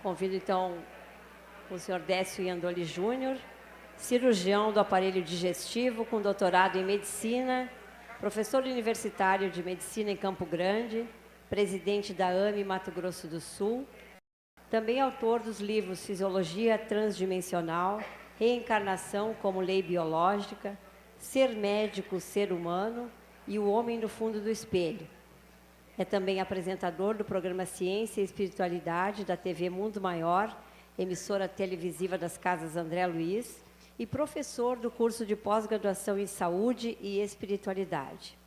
Convido, então, o senhor Décio Iandoli Júnior, cirurgião do aparelho digestivo, com doutorado em medicina, professor universitário de medicina em Campo Grande, presidente da AME Mato Grosso do Sul, também autor dos livros Fisiologia Transdimensional, Reencarnação como Lei Biológica, Ser Médico, Ser Humano e O Homem no Fundo do Espelho. É também apresentador do programa Ciência e Espiritualidade da TV Mundo Maior, emissora televisiva das Casas André Luiz, e professor do curso de pós-graduação em Saúde e Espiritualidade.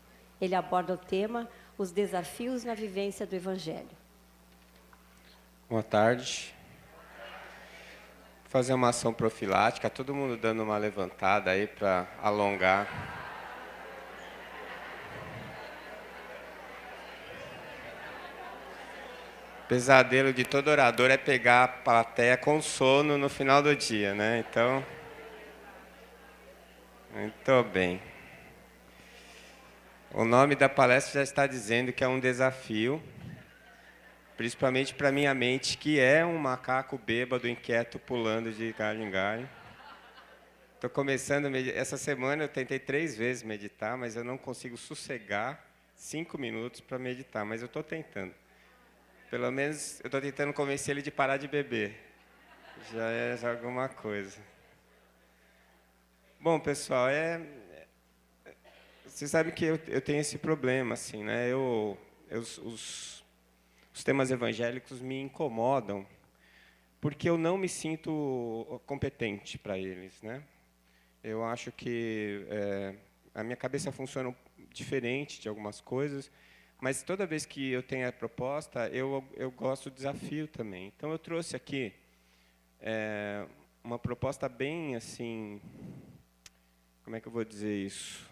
Ele aborda o tema Os Desafios na Vivência do Evangelho. Boa tarde. Vou fazer uma ação profilática, todo mundo dando uma levantada aí para alongar. Pesadelo de todo orador é pegar a plateia com sono no final do dia, né? Então, muito bem. O nome da palestra já está dizendo que é um desafio, principalmente para minha mente, que é um macaco bêbado, inquieto, pulando de galho em galho. Estou começando, essa semana eu tentei 3 vezes meditar, mas eu não consigo sossegar 5 minutos para meditar, mas eu estou tentando. Pelo menos eu estou tentando convencer ele de parar de beber. Já é alguma coisa. Bom, pessoal, você sabe que eu tenho esse problema, assim, né? Os temas evangélicos me incomodam porque eu não me sinto competente para eles, né? Eu acho que a minha cabeça funciona diferente de algumas coisas, mas toda vez que eu tenho a proposta, eu gosto do desafio também. Então, eu trouxe aqui uma proposta bem, assim, como é que eu vou dizer isso?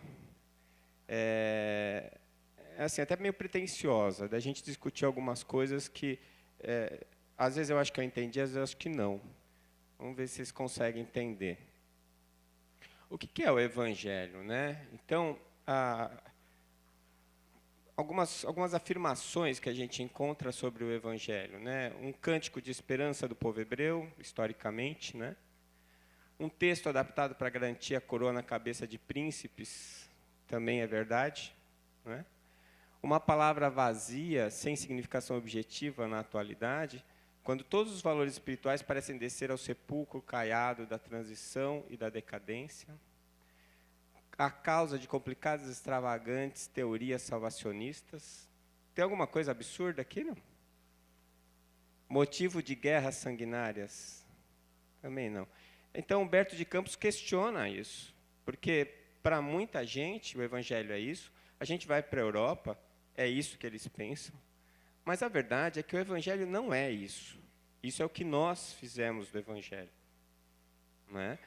Assim, até meio pretensiosa, da gente discutir algumas coisas que, às vezes eu acho que eu entendi, às vezes eu acho que não. Vamos ver se vocês conseguem entender. O que é o Evangelho, né? Então, algumas afirmações que a gente encontra sobre o Evangelho, né? Um cântico de esperança do povo hebreu, historicamente, né? Um texto adaptado para garantir a coroa na cabeça de príncipes, também é verdade, né? Uma palavra vazia, sem significação objetiva na atualidade, quando todos os valores espirituais parecem descer ao sepulcro caiado da transição e da decadência. A causa de complicadas e extravagantes teorias salvacionistas. Tem alguma coisa absurda aqui, não? Motivo de guerras sanguinárias? Também não. Então, Humberto de Campos questiona isso, porque, para muita gente, o Evangelho é isso. A gente vai para a Europa, é isso que eles pensam. Mas a verdade é que o Evangelho não é isso. Isso é o que nós fizemos do Evangelho, não é?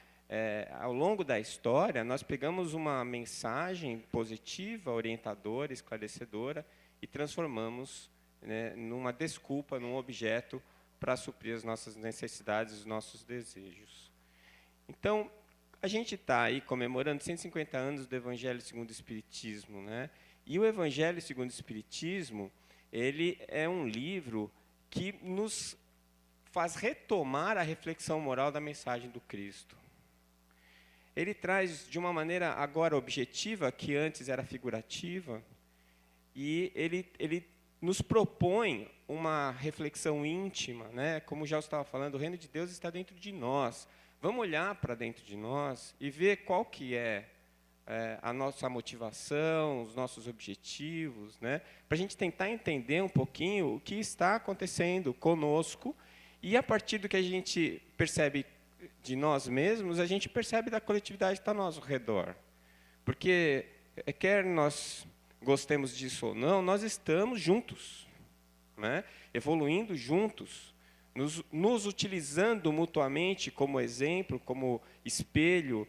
Ao longo da história, nós pegamos uma mensagem positiva, orientadora, esclarecedora, e transformamos, né, numa desculpa, num objeto para suprir as nossas necessidades, os nossos desejos. Então, a gente está aí comemorando 150 anos do Evangelho segundo o Espiritismo, né? E o Evangelho segundo o Espiritismo, ele é um livro que nos faz retomar a reflexão moral da mensagem do Cristo. Ele traz de uma maneira agora objetiva, que antes era figurativa, e ele nos propõe uma reflexão íntima, né? Como já estava falando, o reino de Deus está dentro de nós. Vamos olhar para dentro de nós e ver qual que é a nossa motivação, os nossos objetivos, né? Para a gente tentar entender um pouquinho o que está acontecendo conosco, e a partir do que a gente percebe de nós mesmos, a gente percebe da coletividade que está ao nosso redor. Porque, quer nós gostemos disso ou não, nós estamos juntos, né? Evoluindo juntos, nos utilizando mutuamente como exemplo, como espelho,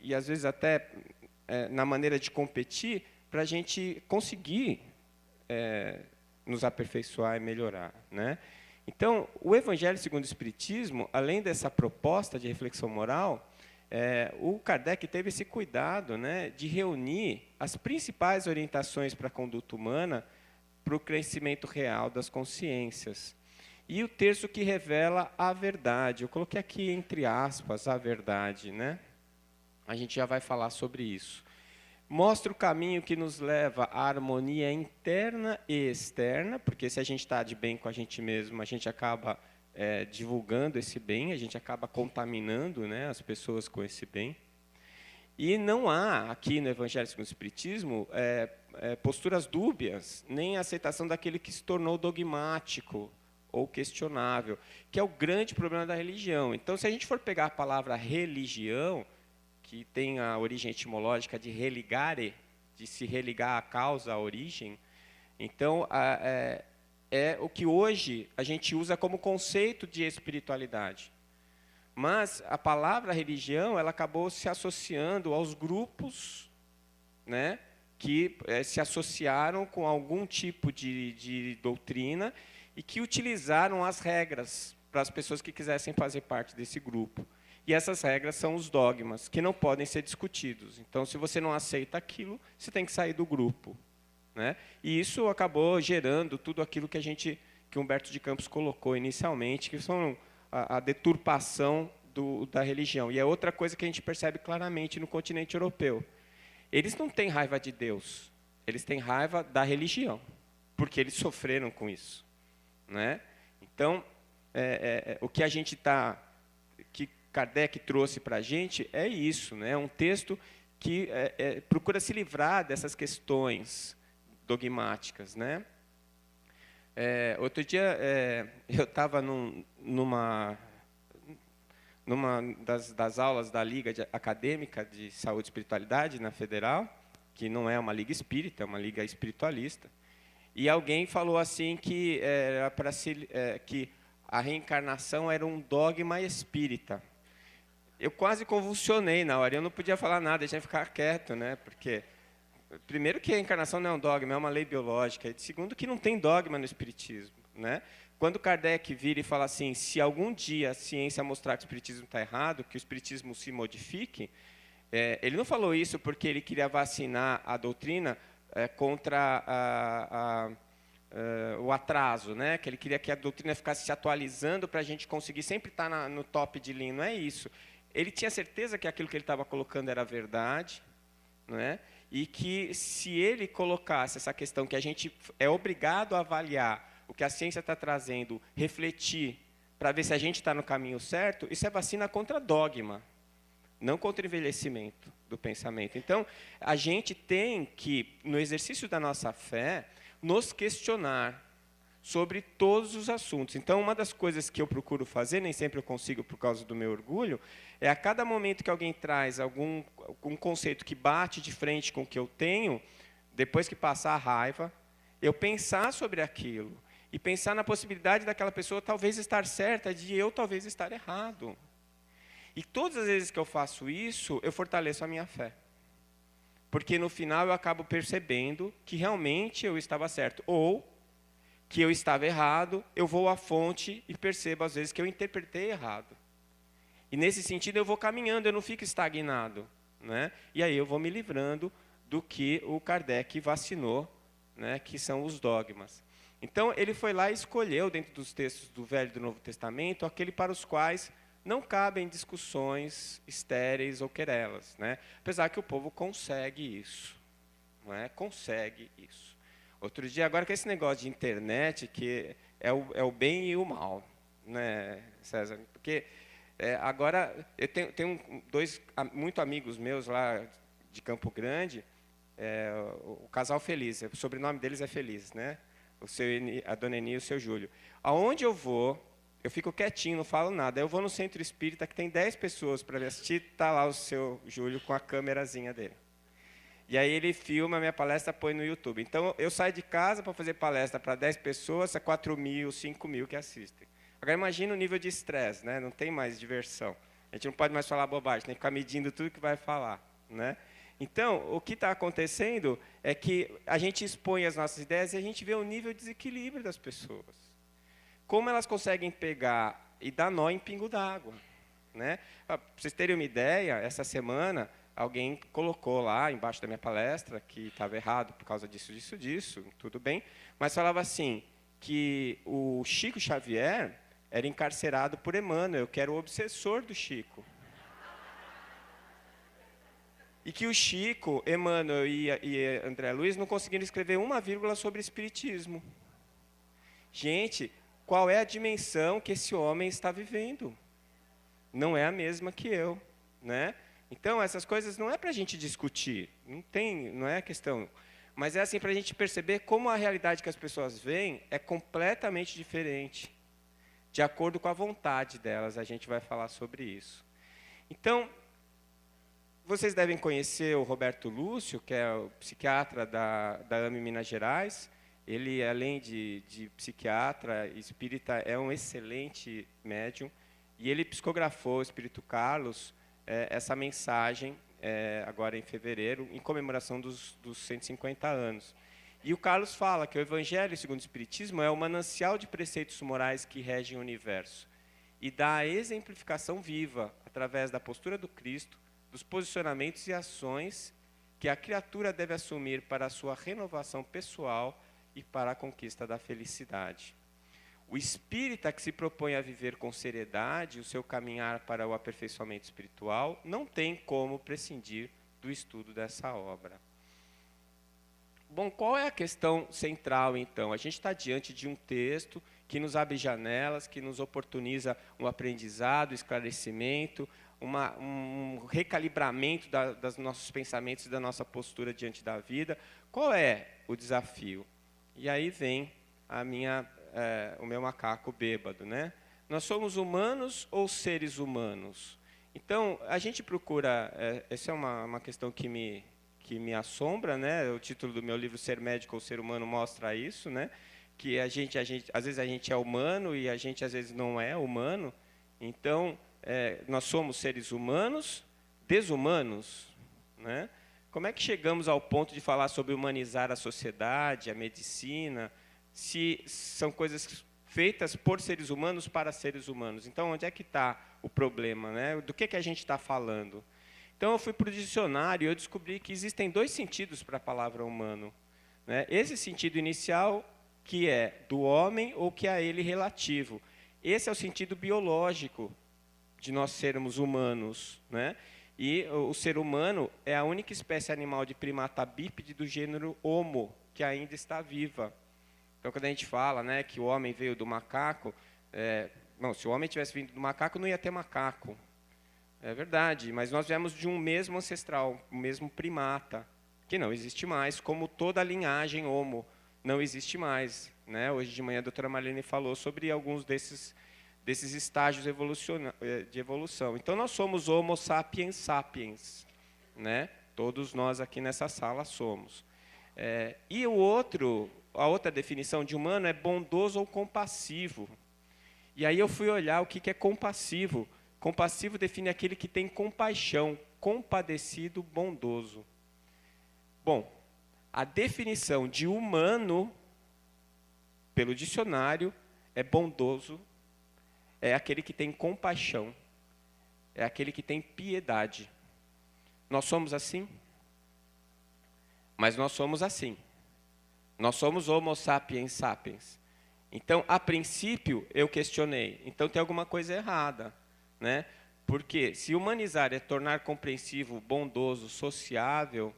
e às vezes até na maneira de competir, para a gente conseguir nos aperfeiçoar e melhorar, né? Então, o Evangelho segundo o Espiritismo, além dessa proposta de reflexão moral, o Kardec teve esse cuidado, né, de reunir as principais orientações para a conduta humana, para o crescimento real das consciências. e o terço que revela a verdade. Eu coloquei aqui entre aspas a verdade, né? A gente já vai falar sobre isso. Mostra o caminho que nos leva à harmonia interna e externa, porque se a gente está de bem com a gente mesmo, a gente acaba divulgando esse bem, a gente acaba contaminando, né, as pessoas com esse bem. E não há aqui no Evangelho segundo o Espiritismo posturas dúbias, nem a aceitação daquele que se tornou dogmático ou questionável, que é o grande problema da religião. Então, se a gente for pegar a palavra religião, que tem a origem etimológica de religare, de se religar à causa, à origem, então é o que hoje a gente usa como conceito de espiritualidade. Mas a palavra religião, ela acabou se associando aos grupos, né, que se associaram com algum tipo de doutrina e que utilizaram as regras para as pessoas que quisessem fazer parte desse grupo. E essas regras são os dogmas, que não podem ser discutidos. Então, se você não aceita aquilo, você tem que sair do grupo, né? E isso acabou gerando tudo aquilo que Humberto de Campos colocou inicialmente, que são a deturpação da religião. E é outra coisa que a gente percebe claramente no continente europeu. Eles não têm raiva de Deus, eles têm raiva da religião, porque eles sofreram com isso, né? Então, o que que Kardec trouxe para a gente é isso, né? Um texto que procura se livrar dessas questões dogmáticas, né? Outro dia eu estava numa das aulas da Liga Acadêmica de Saúde e Espiritualidade na Federal, que não é uma liga espírita, é uma liga espiritualista, e alguém falou assim que que a reencarnação era um dogma espírita. Eu quase convulsionei na hora, eu não podia falar nada, deixei ficar quieto, né? Porque primeiro que a encarnação não é um dogma, é uma lei biológica. E segundo que não tem dogma no espiritismo, né? Quando Kardec vira e fala assim, se algum dia a ciência mostrar que o espiritismo está errado, que o espiritismo se modifique, ele não falou isso porque ele queria vacinar a doutrina contra o atraso, né? Que ele queria que a doutrina ficasse se atualizando para a gente conseguir sempre estar no top de linha. Não é isso. Ele tinha certeza que aquilo que ele estava colocando era verdade, não é? E que se ele colocasse essa questão que a gente é obrigado a avaliar o que a ciência está trazendo, refletir, para ver se a gente está no caminho certo, isso é vacina contra dogma, não contra envelhecimento do pensamento. Então, a gente tem que, no exercício da nossa fé, nos questionar sobre todos os assuntos. Então, uma das coisas que eu procuro fazer, nem sempre eu consigo por causa do meu orgulho, é a cada momento que alguém traz algum conceito que bate de frente com o que eu tenho, depois que passar a raiva, eu pensar sobre aquilo e pensar na possibilidade daquela pessoa talvez estar certa, de eu talvez estar errado. E todas as vezes que eu faço isso, eu fortaleço a minha fé. Porque no final eu acabo percebendo que realmente eu estava certo. Ou que eu estava errado, eu vou à fonte e percebo às vezes que eu interpretei errado. E nesse sentido eu vou caminhando, eu não fico estagnado, né? E aí eu vou me livrando do que o Kardec vacinou, né, que são os dogmas. Então ele foi lá e escolheu dentro dos textos do Velho e do Novo Testamento aquele para os quais não cabem discussões estéreis ou querelas, né? Apesar que o povo consegue isso, não é? Consegue isso. Outro dia, agora com esse negócio de internet, que é o bem e o mal, né, César? Porque agora eu tenho dois muito amigos meus lá de Campo Grande, o casal Feliz, o sobrenome deles é Feliz, né? A dona Eni e o seu Júlio. Aonde eu vou, eu fico quietinho, não falo nada. Eu vou no centro espírita, que tem 10 pessoas para me assistir, está lá o seu Júlio com a câmerazinha dele. E aí ele filma a minha palestra, põe no YouTube. Então, eu saio de casa para fazer palestra para 10 pessoas, é 4.000, 5.000 que assistem. Agora, imagina o nível de estresse, né? Não tem mais diversão. A gente não pode mais falar bobagem, tem que ficar medindo tudo que vai falar, né? Então, o que está acontecendo é que a gente expõe as nossas ideias e a gente vê o nível de desequilíbrio das pessoas. Como elas conseguem pegar e dar nó em pingo d'água, né? Para vocês terem uma ideia, essa semana alguém colocou lá embaixo da minha palestra que estava errado por causa disso, tudo bem, mas falava assim, que o Chico Xavier era encarcerado por Emmanuel, que era o obsessor do Chico. E que o Chico, Emmanuel e André Luiz não conseguiram escrever uma vírgula sobre espiritismo. Gente, qual é a dimensão que esse homem está vivendo? Não é a mesma que eu, né? Então, essas coisas não é para a gente discutir, não é questão. Mas é assim para a gente perceber como a realidade que as pessoas veem é completamente diferente. De acordo com a vontade delas, a gente vai falar sobre isso. Então, vocês devem conhecer o Roberto Lúcio, que é o psiquiatra da AME Minas Gerais. Ele, além de psiquiatra espírita, é um excelente médium. E ele psicografou, o Espírito Carlos, essa mensagem, agora em fevereiro, em comemoração dos 150 anos. E o Carlos fala que o Evangelho, segundo o Espiritismo, é o manancial de preceitos morais que regem o universo e dá a exemplificação viva, através da postura do Cristo, dos posicionamentos e ações que a criatura deve assumir para a sua renovação pessoal e para a conquista da felicidade. O espírita que se propõe a viver com seriedade o seu caminhar para o aperfeiçoamento espiritual não tem como prescindir do estudo dessa obra. Bom, qual é a questão central, então? A gente está diante de um texto que nos abre janelas, que nos oportuniza um aprendizado, esclarecimento, um recalibramento dos nossos pensamentos e da nossa postura diante da vida. Qual é o desafio? E aí vem o meu macaco bêbado, né? Nós somos humanos ou seres humanos? Então, a gente procura... essa é uma questão que me assombra, né? O título do meu livro, Ser Médico ou Ser Humano, mostra isso, né? Que às vezes a gente é humano e a gente às vezes não é humano. Então, nós somos seres humanos, desumanos, né? Como é que chegamos ao ponto de falar sobre humanizar a sociedade, a medicina, se são coisas feitas por seres humanos para seres humanos? Então, onde é que está o problema, né? Do que a gente está falando? Então, eu fui para o dicionário e eu descobri que existem 2 sentidos para a palavra humano, né? Esse sentido inicial, que é do homem ou que é a ele relativo. Esse é o sentido biológico de nós sermos humanos, né? E o ser humano é a única espécie animal de primata bípede do gênero Homo, que ainda está viva. Então, quando a gente fala, né, que o homem veio do macaco, se o homem tivesse vindo do macaco, não ia ter macaco. É verdade, mas nós viemos de um mesmo ancestral, o mesmo primata, que não existe mais, como toda a linhagem Homo não existe mais, né? Hoje de manhã a doutora Marlene falou sobre alguns desses estágios de evolução. Então, nós somos Homo sapiens sapiens, né? Todos nós aqui nessa sala somos. E a outra definição de humano é bondoso ou compassivo. E aí eu fui olhar o que é compassivo. Compassivo define aquele que tem compaixão, compadecido, bondoso. Bom, a definição de humano, pelo dicionário, é bondoso, é aquele que tem compaixão, é aquele que tem piedade. Nós somos assim? Mas nós somos assim. Nós somos Homo sapiens sapiens. Então, a princípio, eu questionei. Então, tem alguma coisa errada, né? Porque se humanizar é tornar compreensivo, bondoso, sociável,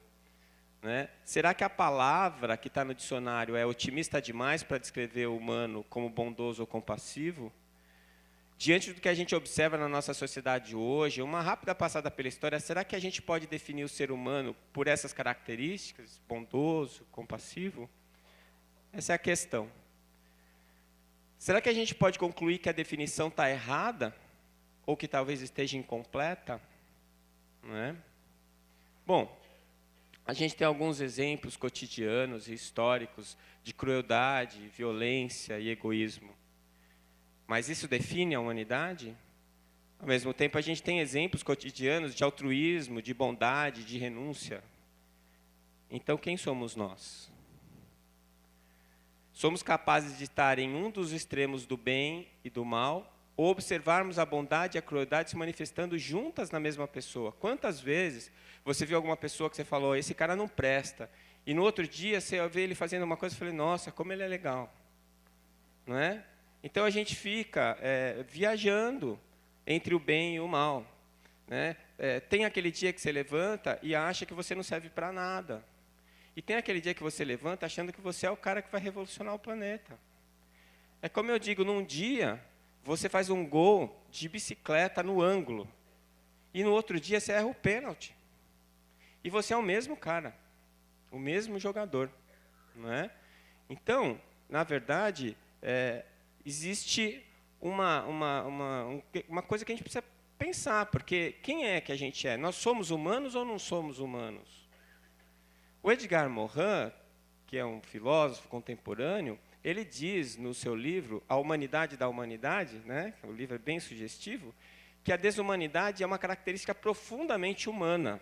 né? Será que a palavra que está no dicionário é otimista demais para descrever o humano como bondoso ou compassivo? Diante do que a gente observa na nossa sociedade hoje, uma rápida passada pela história, será que a gente pode definir o ser humano por essas características, bondoso, compassivo? Essa é a questão. Será que a gente pode concluir que a definição está errada? Ou que talvez esteja incompleta? Não é? Bom, a gente tem alguns exemplos cotidianos e históricos de crueldade, violência e egoísmo. Mas isso define a humanidade? Ao mesmo tempo, a gente tem exemplos cotidianos de altruísmo, de bondade, de renúncia. Então, quem somos nós? Somos capazes de estar em um dos extremos do bem e do mal, ou observarmos a bondade e a crueldade se manifestando juntas na mesma pessoa. Quantas vezes você viu alguma pessoa que você falou, esse cara não presta, e no outro dia você vê ele fazendo uma coisa e falei, nossa, como ele é legal. não é? Então a gente fica viajando entre o bem e o mal, né? Tem aquele dia que você levanta e acha que você não serve para nada. E tem aquele dia que você levanta achando que você é o cara que vai revolucionar o planeta. É como eu digo, num dia você faz um gol de bicicleta no ângulo. E no outro dia você erra o pênalti. E você é o mesmo cara, o mesmo jogador, não é? Então, na verdade, existe uma coisa que a gente precisa pensar, porque quem é que a gente é? Nós somos humanos ou não somos humanos? O Edgar Morin, que é um filósofo contemporâneo, ele diz no seu livro A Humanidade da Humanidade, né? O livro é bem sugestivo, que a desumanidade é uma característica profundamente humana.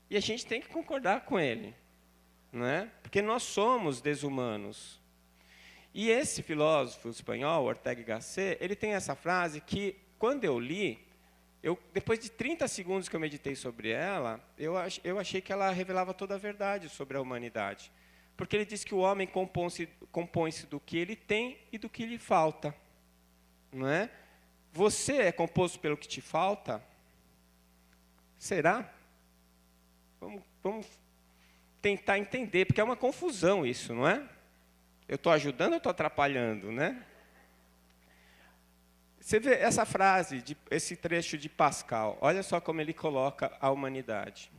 E a gente tem que concordar com ele, não é? Porque nós somos desumanos. E esse filósofo espanhol, Ortega y Gasset, ele tem essa frase que, quando eu li, depois de 30 segundos que eu meditei sobre ela, eu achei que ela revelava toda a verdade sobre a humanidade. Porque ele diz que o homem compõe-se do que ele tem e do que lhe falta. Não é? Você é composto pelo que te falta? Será? Vamos tentar entender, porque é uma confusão isso, não é? Eu estou ajudando ou estou atrapalhando, né? Você vê essa frase, esse trecho de Pascal, olha só como ele coloca a humanidade.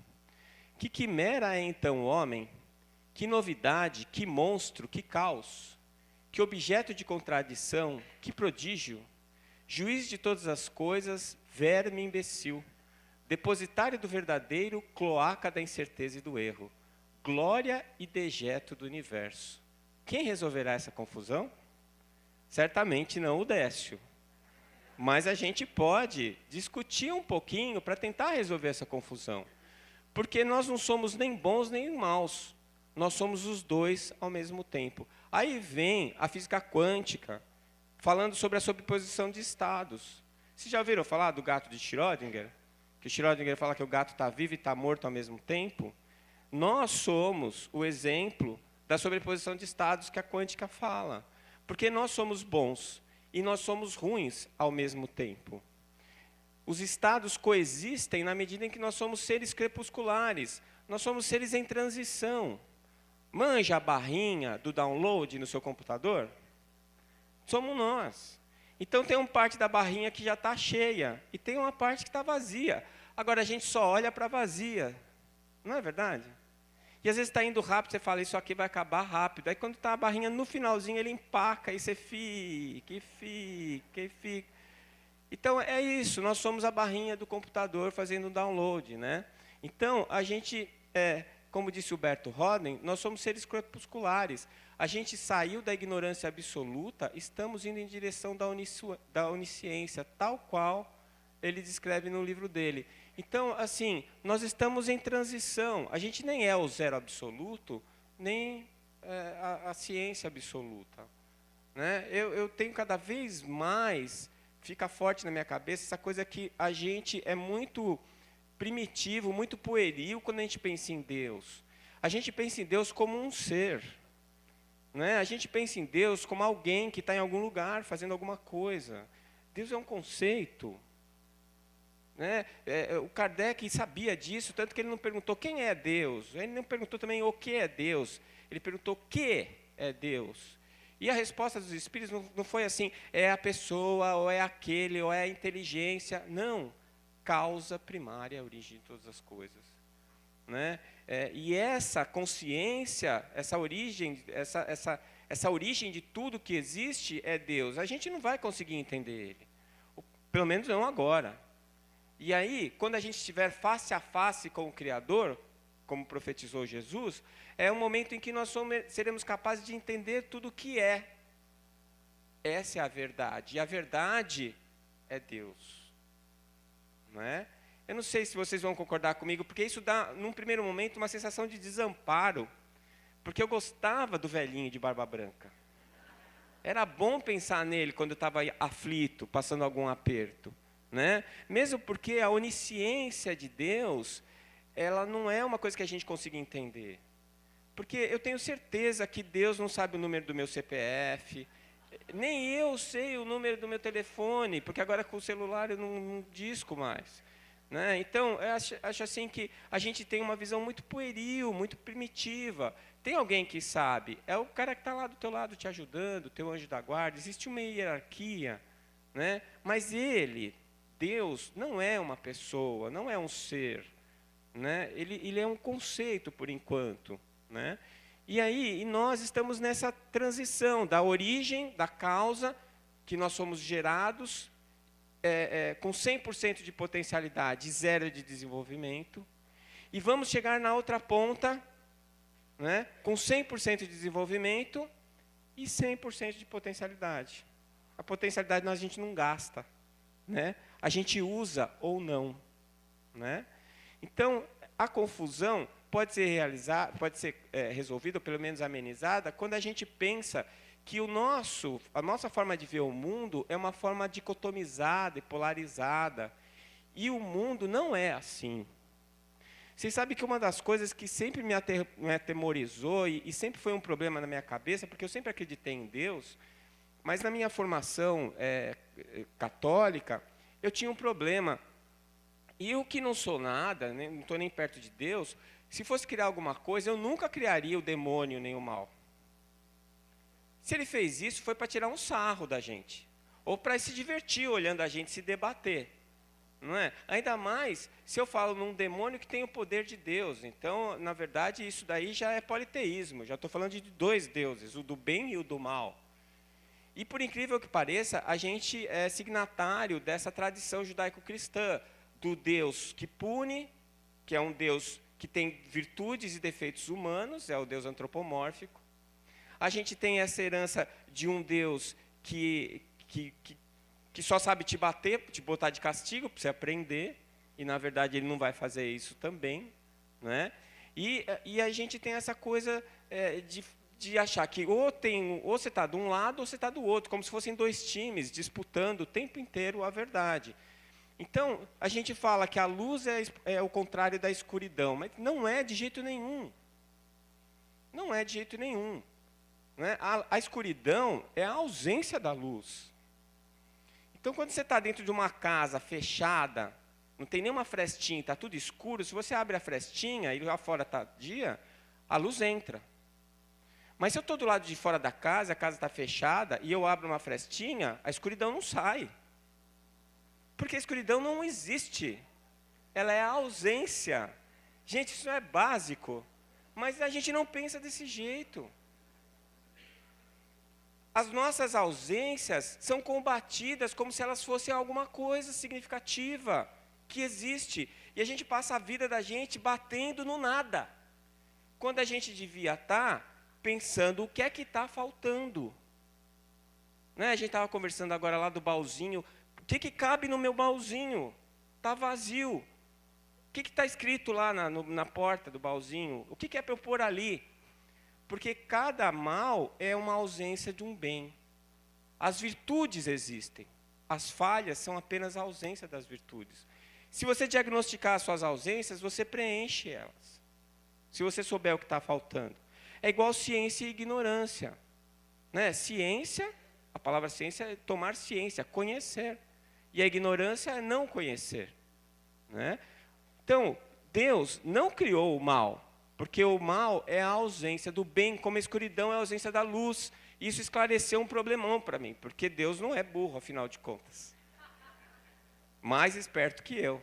Que quimera é então o homem? Que novidade, que monstro, que caos, que objeto de contradição, que prodígio, juiz de todas as coisas, verme imbecil, depositário do verdadeiro, cloaca da incerteza e do erro, glória e dejeto do universo. Quem resolverá essa confusão? Certamente não o Décio. Mas a gente pode discutir um pouquinho para tentar resolver essa confusão. Porque nós não somos nem bons nem maus. Nós somos os dois ao mesmo tempo. Aí vem a física quântica, falando sobre a sobreposição de estados. Vocês já ouviram falar do gato de Schrödinger? Que Schrödinger fala que o gato está vivo e está morto ao mesmo tempo? Nós somos o exemplo da sobreposição de estados que a quântica fala. Porque nós somos bons e nós somos ruins ao mesmo tempo. Os estados coexistem na medida em que nós somos seres crepusculares. Nós somos seres em transição. Manja a barrinha do download no seu computador? Somos nós. Então tem uma parte da barrinha que já está cheia e tem uma parte que está vazia. Agora a gente só olha para a vazia. Não é verdade? E às vezes está indo rápido, você fala, isso aqui vai acabar rápido. Aí quando está a barrinha no finalzinho, ele empaca e você fica. Então é isso, nós somos a barrinha do computador fazendo download, né? Então a gente, como disse o Berto Roden, nós somos seres crepusculares. A gente saiu da ignorância absoluta, estamos indo em direção da onisciência, tal qual ele descreve no livro dele. Então, assim, nós estamos em transição. A gente nem é o zero absoluto, nem a ciência absoluta. Né? Eu tenho cada vez mais, fica forte na minha cabeça, essa coisa que a gente é muito primitivo, muito pueril quando a gente pensa em Deus. A gente pensa em Deus como um ser. Né? A gente pensa em Deus como alguém que está em algum lugar fazendo alguma coisa. Deus é um conceito. Né? O Kardec sabia disso, tanto que ele não perguntou quem é Deus. Ele não perguntou também o que é Deus. Ele perguntou o que é Deus. E a resposta dos espíritos não foi assim, é a pessoa, ou é aquele, ou é a inteligência. Não. Causa primária, a origem de todas as coisas. Né? E essa consciência, essa origem de tudo que existe é Deus. A gente não vai conseguir entender ele. Pelo menos não agora. E aí, quando a gente estiver face a face com o Criador, como profetizou Jesus, é um momento em que nós seremos capazes de entender tudo o que é. Essa é a verdade. E a verdade é Deus. Não é? Eu não sei se vocês vão concordar comigo, porque isso dá, num primeiro momento, uma sensação de desamparo. Porque eu gostava do velhinho de barba branca. Era bom pensar nele quando eu estava aflito, passando algum aperto. Né? Mesmo porque a onisciência de Deus, ela não é uma coisa que a gente consiga entender. Porque eu tenho certeza que Deus não sabe o número do meu CPF, Nem eu sei o número do meu telefone, porque agora com o celular eu não disco mais. Né? Então, eu acho assim que a gente tem uma visão muito pueril, muito primitiva. Tem alguém que sabe, é o cara que está lá do teu lado te ajudando, o teu anjo da guarda, existe uma hierarquia, né? Mas ele, Deus, não é uma pessoa, não é um ser, né? Ele é um conceito, por enquanto. Né? E nós estamos nessa transição da origem, da causa, que nós somos gerados, com 100% de potencialidade, 0 de desenvolvimento, e vamos chegar na outra ponta, né, com 100% de desenvolvimento e 100% de potencialidade. A potencialidade a gente não gasta, né? A gente usa ou não. Né? Então, a confusão pode ser resolvida, ou pelo menos amenizada, quando a gente pensa que a nossa forma de ver o mundo é uma forma dicotomizada e polarizada. E o mundo não é assim. Vocês sabem que uma das coisas que sempre me atemorizou e sempre foi um problema na minha cabeça, porque eu sempre acreditei em Deus, mas na minha formação católica, eu tinha um problema. E eu que não sou nada, não estou nem perto de Deus, se fosse criar alguma coisa, eu nunca criaria o demônio nem o mal. Se ele fez isso, foi para tirar um sarro da gente. Ou para se divertir olhando a gente se debater. Não é? Ainda mais se eu falo num demônio que tem o poder de Deus. Então, na verdade, isso daí já é politeísmo. Já estou falando de 2 deuses, o do bem e o do mal. E, por incrível que pareça, a gente é signatário dessa tradição judaico-cristã, do Deus que pune, que é um Deus que tem virtudes e defeitos humanos, é o Deus antropomórfico. A gente tem essa herança de um Deus que só sabe te bater, te botar de castigo para você aprender, e na verdade ele não vai fazer isso também. Né? E a gente tem essa coisa de achar que ou você está de um lado ou você está do outro, como se fossem 2 times disputando o tempo inteiro a verdade. Então, a gente fala que a luz é o contrário da escuridão, mas não é de jeito nenhum. Não é de jeito nenhum. Né? A escuridão é a ausência da luz. Então, quando você está dentro de uma casa fechada, não tem nenhuma frestinha, está tudo escuro, se você abre a frestinha e lá fora está dia, a luz entra. Mas se eu estou do lado de fora da casa, a casa está fechada, e eu abro uma frestinha, a escuridão não sai. Porque a escuridão não existe. Ela é a ausência. Gente, isso é básico. Mas a gente não pensa desse jeito. As nossas ausências são combatidas como se elas fossem alguma coisa significativa, que existe. E a gente passa a vida da gente batendo no nada. Quando a gente devia estar pensando o que é que está faltando. Né? A gente estava conversando agora lá do baúzinho. O que cabe no meu baúzinho? Está vazio. O que está escrito lá na porta do baúzinho? O que é para eu pôr ali? Porque cada mal é uma ausência de um bem. As virtudes existem. As falhas são apenas a ausência das virtudes. Se você diagnosticar as suas ausências, você preenche elas. Se você souber o que está faltando. É igual ciência e ignorância. Né? Ciência, a palavra ciência é tomar ciência, conhecer. E a ignorância é não conhecer. Né? Então, Deus não criou o mal, porque o mal é a ausência do bem, como a escuridão é a ausência da luz. Isso esclareceu um problemão para mim, porque Deus não é burro, afinal de contas. Mais esperto que eu.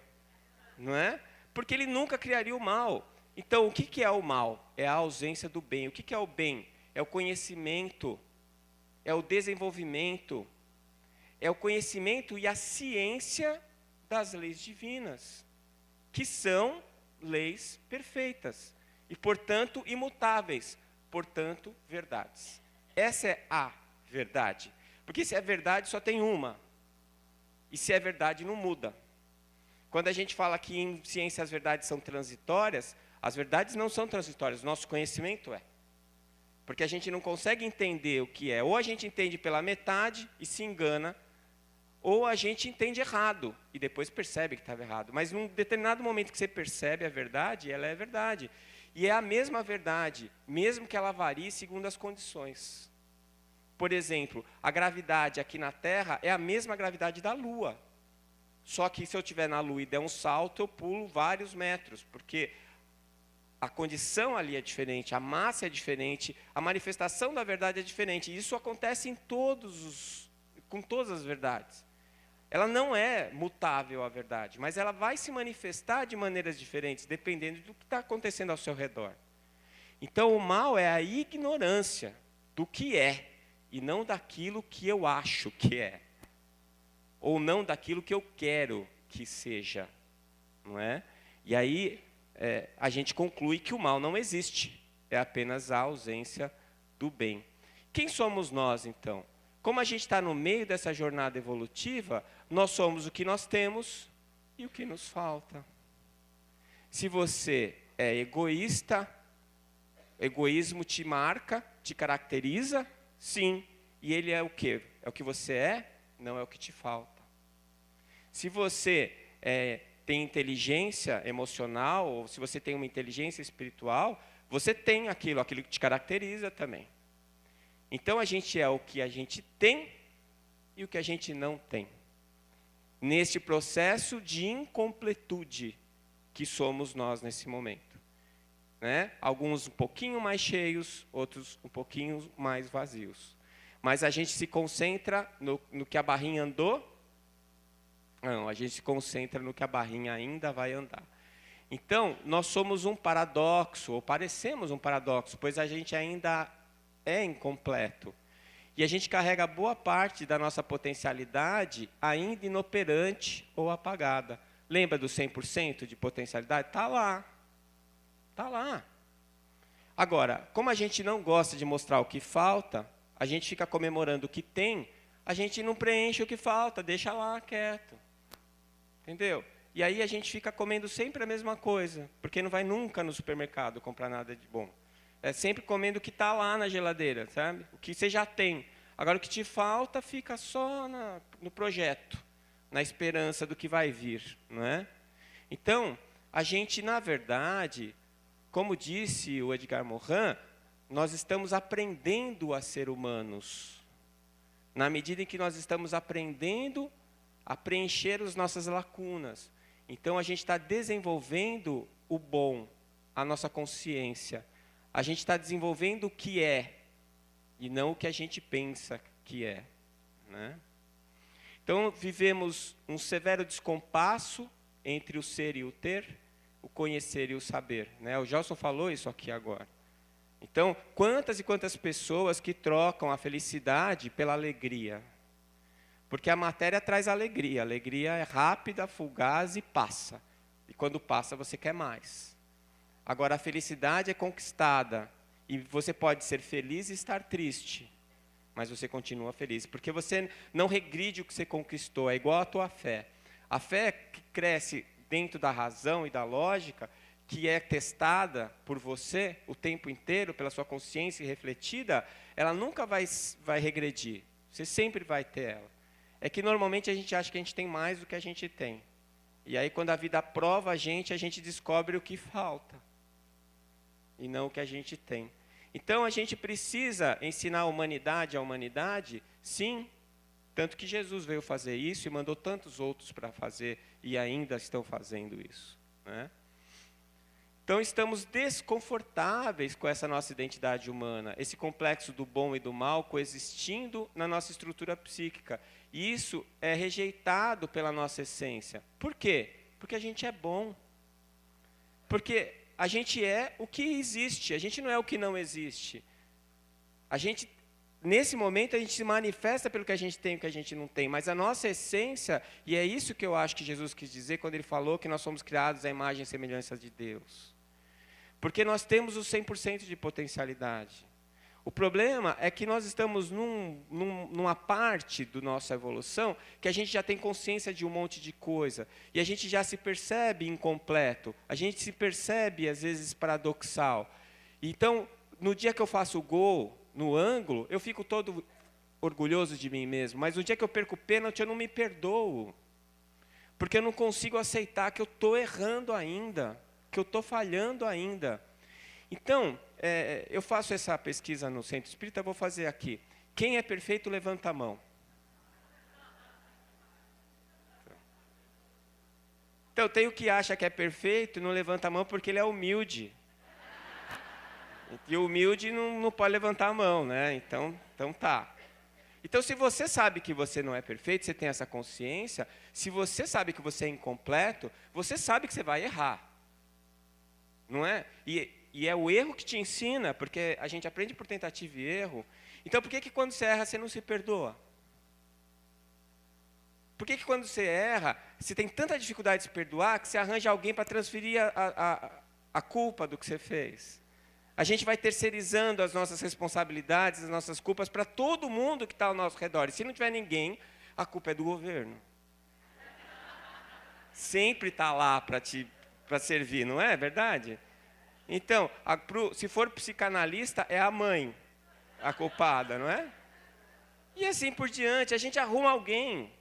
Não é? Porque ele nunca criaria o mal. Então, o que é o mal? É a ausência do bem. O que é o bem? É o conhecimento, é o desenvolvimento, é o conhecimento e a ciência das leis divinas, que são leis perfeitas e, portanto, imutáveis, portanto, verdades. Essa é a verdade. Porque se é verdade, só tem uma. E se é verdade, não muda. Quando a gente fala que em ciência as verdades são transitórias, as verdades não são transitórias, nosso conhecimento é. Porque a gente não consegue entender o que é. Ou a gente entende pela metade e se engana, ou a gente entende errado e depois percebe que estava errado. Mas num determinado momento que você percebe a verdade, ela é verdade. E é a mesma verdade, mesmo que ela varie segundo as condições. por exemplo, a gravidade aqui na Terra é a mesma gravidade da Lua. Só que se eu estiver na Lua e der um salto, eu pulo vários metros, porque a condição ali é diferente, a massa é diferente, a manifestação da verdade é diferente. E isso acontece com todas as verdades. Ela não é mutável a verdade, mas ela vai se manifestar de maneiras diferentes, dependendo do que está acontecendo ao seu redor. Então, o mal é a ignorância do que é, e não daquilo que eu acho que é. Ou não daquilo que eu quero que seja. Não é? E aí, a gente conclui que o mal não existe. É apenas a ausência do bem. Quem somos nós, então? Como a gente está no meio dessa jornada evolutiva, nós somos o que nós temos e o que nos falta. Se você é egoísta, egoísmo te marca, te caracteriza, sim. E ele é o quê? É o que você é, não é o que te falta. Se você tem inteligência emocional, ou se você tem uma inteligência espiritual, você tem aquilo que te caracteriza também. Então, a gente é o que a gente tem e o que a gente não tem. Neste processo de incompletude que somos nós nesse momento. Né? Alguns um pouquinho mais cheios, outros um pouquinho mais vazios. Mas a gente se concentra no que a barrinha andou. Não, a gente se concentra no que a barrinha ainda vai andar. Então, nós somos um paradoxo, ou parecemos um paradoxo, pois a gente ainda é incompleto. E a gente carrega boa parte da nossa potencialidade ainda inoperante ou apagada. Lembra do 100% de potencialidade? Está lá. Está lá. Agora, como a gente não gosta de mostrar o que falta, a gente fica comemorando o que tem, a gente não preenche o que falta, deixa lá quieto. Entendeu? E aí a gente fica comendo sempre a mesma coisa, porque não vai nunca no supermercado comprar nada de bom. É sempre comendo o que está lá na geladeira, sabe? O que você já tem. Agora, o que te falta fica só no projeto, na esperança do que vai vir, não é? Então, a gente, na verdade, como disse o Edgar Morin, nós estamos aprendendo a ser humanos. Na medida em que nós estamos aprendendo a preencher as nossas lacunas. Então, a gente está desenvolvendo o bom, a nossa consciência. A gente está desenvolvendo o que é, e não o que a gente pensa que é. Né? Então, vivemos um severo descompasso entre o ser e o ter, o conhecer e o saber. Né? O Gelson falou isso aqui agora. Então, quantas e quantas pessoas que trocam a felicidade pela alegria? Porque a matéria traz alegria. A alegria é rápida, fugaz e passa. E quando passa, você quer mais. Agora, a felicidade é conquistada. E você pode ser feliz e estar triste. Mas você continua feliz. Porque você não regride o que você conquistou. É igual a tua fé. A fé que cresce dentro da razão e da lógica, que é testada por você o tempo inteiro, pela sua consciência refletida, ela nunca vai regredir. Você sempre vai ter ela. É que normalmente a gente acha que a gente tem mais do que a gente tem. E aí quando a vida prova a gente descobre o que falta. E não o que a gente tem. Então a gente precisa ensinar a humanidade, sim. Tanto que Jesus veio fazer isso e mandou tantos outros para fazer e ainda estão fazendo isso. Né? Então estamos desconfortáveis com essa nossa identidade humana, esse complexo do bom e do mal coexistindo na nossa estrutura psíquica. E isso é rejeitado pela nossa essência. Por quê? Porque a gente é bom. Porque a gente é o que existe, a gente não é o que não existe. Nesse momento, a gente se manifesta pelo que a gente tem e o que a gente não tem. Mas a nossa essência, e é isso que eu acho que Jesus quis dizer quando ele falou que nós somos criados à imagem e semelhança de Deus. Porque nós temos o 100% de potencialidade. O problema é que nós estamos numa parte da nossa evolução que a gente já tem consciência de um monte de coisa. E a gente já se percebe incompleto. A gente se percebe, às vezes, paradoxal. Então, no dia que eu faço o gol, no ângulo, eu fico todo orgulhoso de mim mesmo. Mas no dia que eu perco o pênalti, eu não me perdoo. Porque eu não consigo aceitar que eu estou errando ainda. Que eu estou falhando ainda. Então, eu faço essa pesquisa no Centro Espírita, vou fazer aqui. Quem é perfeito, levanta a mão. Então, tem o que acha que é perfeito e não levanta a mão porque ele é humilde. E o humilde não pode levantar a mão, né? Então tá. Então, se você sabe que você não é perfeito, você tem essa consciência, se você sabe que você é incompleto, você sabe que você vai errar. Não é? E é o erro que te ensina, porque a gente aprende por tentativa e erro. Então, por que quando você erra, você não se perdoa? Por que quando você erra, você tem tanta dificuldade de se perdoar, que você arranja alguém para transferir a culpa do que você fez? A gente vai terceirizando as nossas responsabilidades, as nossas culpas para todo mundo que está ao nosso redor. E se não tiver ninguém, a culpa é do governo. Sempre está lá para servir, não é verdade? Então, se for psicanalista, é a mãe a culpada, não é? E assim por diante, a gente arruma alguém,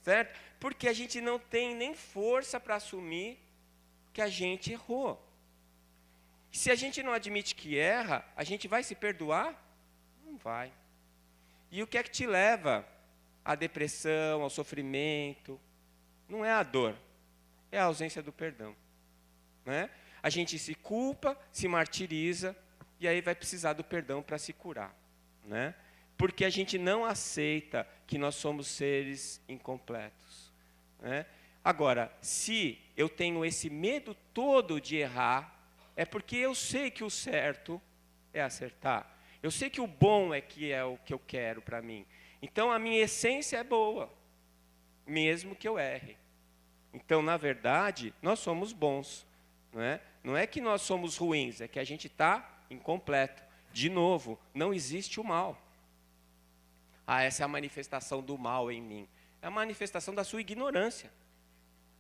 certo? Porque a gente não tem nem força para assumir que a gente errou. Se a gente não admite que erra, a gente vai se perdoar? Não vai. E o que é que te leva à depressão, ao sofrimento? Não é a dor, é a ausência do perdão. Né? A gente se culpa, se martiriza, e aí vai precisar do perdão para se curar. Né? Porque a gente não aceita que nós somos seres incompletos. Né? Agora, se eu tenho esse medo todo de errar, é porque eu sei que o certo é acertar. Eu sei que o bom é o que eu quero para mim. Então, a minha essência é boa, mesmo que eu erre. Então, na verdade, nós somos bons. Não é que nós somos ruins, é que a gente está incompleto. De novo, não existe o mal. Essa é a manifestação do mal em mim. É a manifestação da sua ignorância.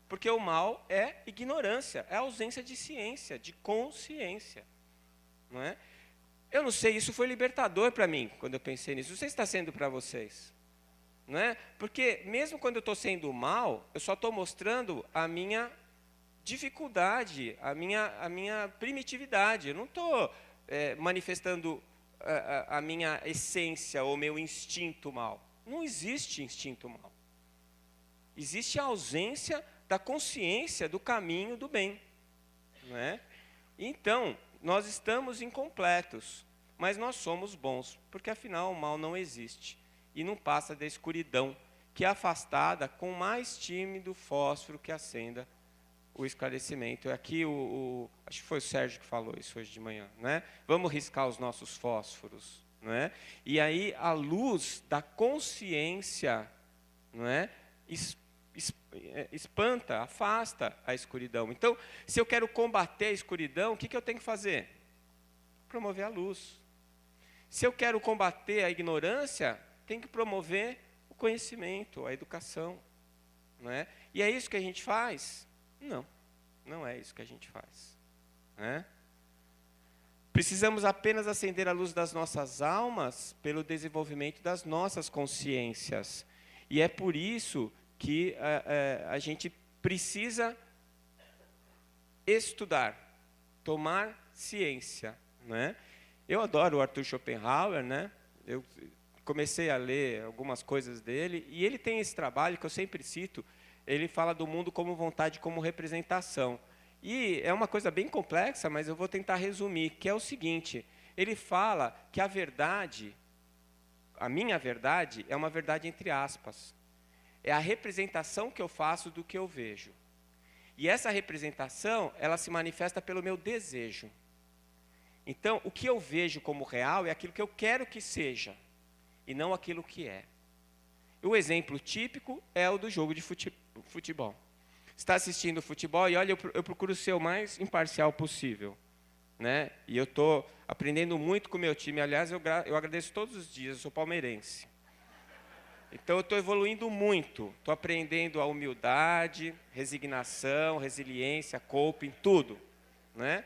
Porque o mal é ignorância, é ausência de ciência, de consciência. Não é? Eu não sei, isso foi libertador para mim, quando eu pensei nisso. Não sei se está sendo para vocês. Não é? Porque mesmo quando eu estou sendo mal, eu só estou mostrando a minha dificuldade, a minha primitividade. Eu não estou manifestando a minha essência ou meu instinto mal. Não existe instinto mal. Existe a ausência da consciência do caminho do bem. Não é? Então, nós estamos incompletos, mas nós somos bons, porque afinal o mal não existe. E não passa da escuridão, que é afastada com o mais tímido fósforo que acenda o esclarecimento. Aqui, acho que foi o Sérgio que falou isso hoje de manhã. Né? Vamos riscar os nossos fósforos. Não é? E aí a luz da consciência, não é? Espanta, afasta a escuridão. Então, se eu quero combater a escuridão, o que eu tenho que fazer? Promover a luz. Se eu quero combater a ignorância, tenho que promover o conhecimento, a educação. Não é? E é isso que a gente faz? Não, não é isso que a gente faz. Né? Precisamos apenas acender a luz das nossas almas pelo desenvolvimento das nossas consciências. E é por isso que a gente precisa estudar, tomar ciência. Né? Eu adoro o Arthur Schopenhauer, né? Eu comecei a ler algumas coisas dele, e ele tem esse trabalho que eu sempre cito, ele fala do mundo como vontade, como representação. E é uma coisa bem complexa, mas eu vou tentar resumir, que é o seguinte, ele fala que a verdade, a minha verdade, é uma verdade entre aspas. É a representação que eu faço do que eu vejo. E essa representação, ela se manifesta pelo meu desejo. Então, o que eu vejo como real é aquilo que eu quero que seja, e não aquilo que é. O exemplo típico é o do jogo de futebol. Você está assistindo futebol e, olha, eu procuro ser o mais imparcial possível. Né? E eu estou aprendendo muito com o meu time. Aliás, eu agradeço todos os dias, eu sou palmeirense. Então, eu estou evoluindo muito. Estou aprendendo a humildade, resignação, resiliência, coping, tudo. Né?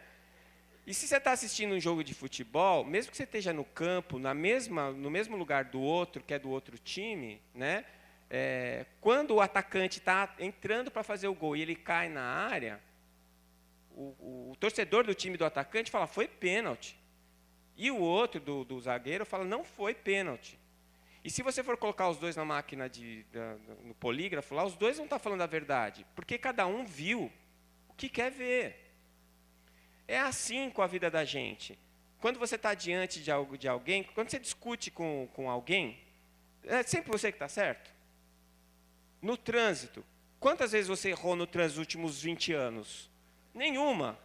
E se você está assistindo um jogo de futebol, mesmo que você esteja no campo, no mesmo lugar do outro, que é do outro time, né? Quando o atacante está entrando para fazer o gol e ele cai na área, o torcedor do time do atacante fala, foi pênalti. E o outro, do zagueiro, fala, não foi pênalti. E se você for colocar os dois na máquina, no polígrafo, lá, os dois vão estar falando a verdade. Porque cada um viu o que quer ver. É assim com a vida da gente. Quando você está diante de alguém, quando você discute com alguém, é sempre você que está certo. No trânsito, quantas vezes você errou no trânsito nos últimos 20 anos? Nenhuma.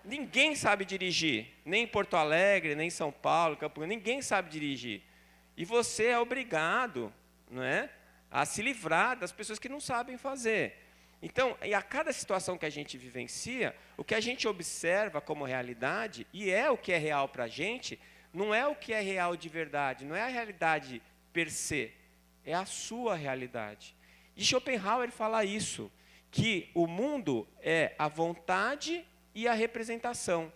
Ninguém sabe dirigir, nem em Porto Alegre, nem em São Paulo, Campo Grande, ninguém sabe dirigir. E você é obrigado, não é, a se livrar das pessoas que não sabem fazer. Então, e a cada situação que a gente vivencia, o que a gente observa como realidade, e é o que é real para a gente, não é o que é real de verdade, não é a realidade per se, é a sua realidade. E Schopenhauer fala isso, que o mundo é a vontade e a representação.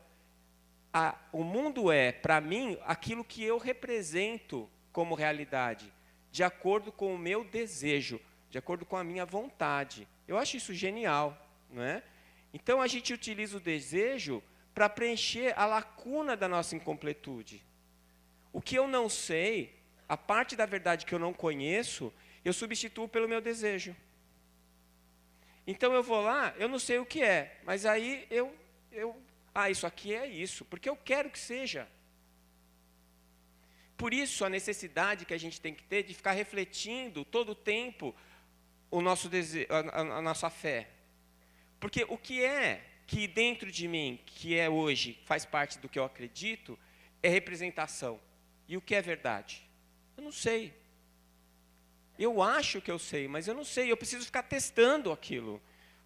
O mundo é, para mim, aquilo que eu represento como realidade, de acordo com o meu desejo, de acordo com a minha vontade. Eu acho isso genial, não é? Então, a gente utiliza o desejo para preencher a lacuna da nossa incompletude. O que eu não sei, a parte da verdade que eu não conheço, eu substituo pelo meu desejo. Então, eu vou lá, eu não sei o que é, mas aí isso aqui é isso, porque eu quero que seja. Por isso, a necessidade que a gente tem que ter de ficar refletindo todo o tempo o nosso desejo, a nossa fé. Porque o que é que dentro de mim, que é hoje, faz parte do que eu acredito, é representação. E o que é verdade? Eu não sei. Eu acho que eu sei, mas eu não sei. Eu preciso ficar testando aquilo.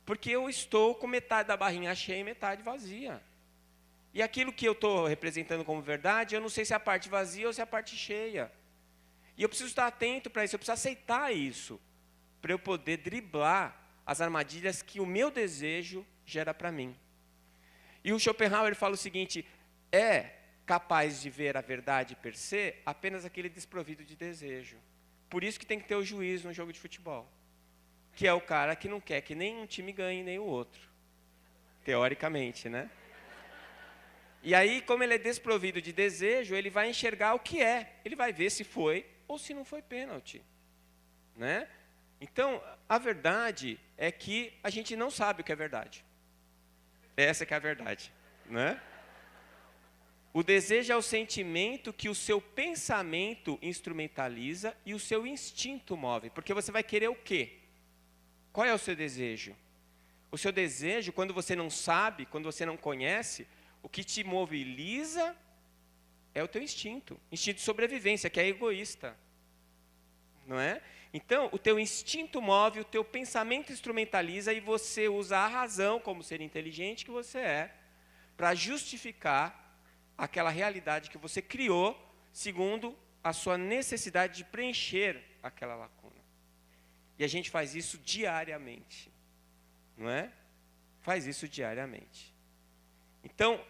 Porque eu estou com metade da barrinha cheia e metade vazia. E aquilo que eu estou representando como verdade, eu não sei se é a parte vazia ou se é a parte cheia. E eu preciso estar atento para isso, eu preciso aceitar isso, para eu poder driblar as armadilhas que o meu desejo gera para mim. E o Schopenhauer fala o seguinte, é capaz de ver a verdade per se apenas aquele desprovido de desejo. Por isso que tem que ter o juiz no jogo de futebol, que é o cara que não quer que nem um time ganhe nem o outro, teoricamente, né? E aí, como ele é desprovido de desejo, ele vai enxergar o que é. Ele vai ver se foi ou se não foi pênalti, né? Então, a verdade é que a gente não sabe o que é verdade. Essa que é a verdade, né? O desejo é o sentimento que o seu pensamento instrumentaliza e o seu instinto move. Porque você vai querer o quê? Qual é o seu desejo? O seu desejo, quando você não sabe, quando você não conhece, o que te mobiliza é o teu instinto de sobrevivência, que é egoísta, não é? Então, o teu instinto move, o teu pensamento instrumentaliza e você usa a razão, como ser inteligente que você é, para justificar aquela realidade que você criou, segundo a sua necessidade de preencher aquela lacuna. E a gente faz isso diariamente, não é? Faz isso diariamente. Então,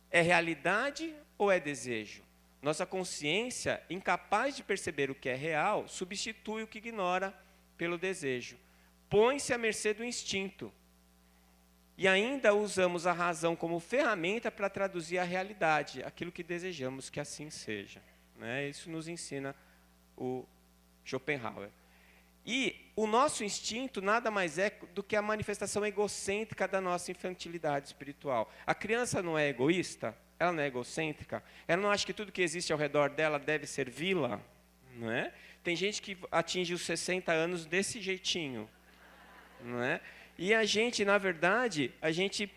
é realidade ou é desejo? Nossa consciência, incapaz de perceber o que é real, substitui o que ignora pelo desejo. Põe-se à mercê do instinto. E ainda usamos a razão como ferramenta para traduzir a realidade, aquilo que desejamos que assim seja, né? Isso nos ensina o Schopenhauer. E o nosso instinto nada mais é do que a manifestação egocêntrica da nossa infantilidade espiritual. A criança não é egoísta? Ela não é egocêntrica? Ela não acha que tudo que existe ao redor dela deve servi-la? Não é? Tem gente que atinge os 60 anos desse jeitinho, não é? E a gente, na verdade, a gente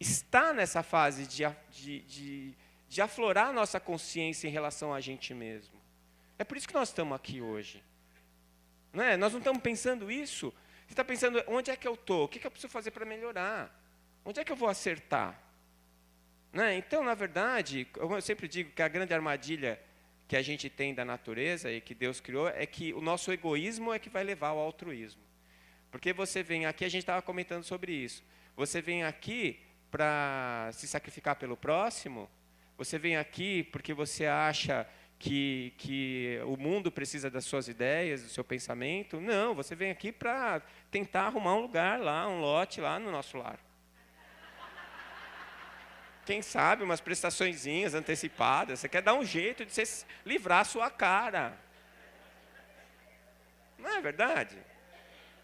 está nessa fase de aflorar a nossa consciência em relação a gente mesmo. É por isso que nós estamos aqui hoje. Não é? Nós não estamos pensando isso. Você está pensando, onde é que eu estou? O que eu preciso fazer para melhorar? Onde é que eu vou acertar? Não é? Então, na verdade, eu sempre digo que a grande armadilha que a gente tem da natureza e que Deus criou é que o nosso egoísmo é que vai levar ao altruísmo. Porque você vem aqui, a gente estava comentando sobre isso, você vem aqui para se sacrificar pelo próximo, você vem aqui porque você acha que o mundo precisa das suas ideias, do seu pensamento. Não, você vem aqui para tentar arrumar um lugar lá, um lote lá no nosso lar. Quem sabe umas prestaçõezinhas antecipadas. Você quer dar um jeito de você livrar a sua cara. Não é verdade?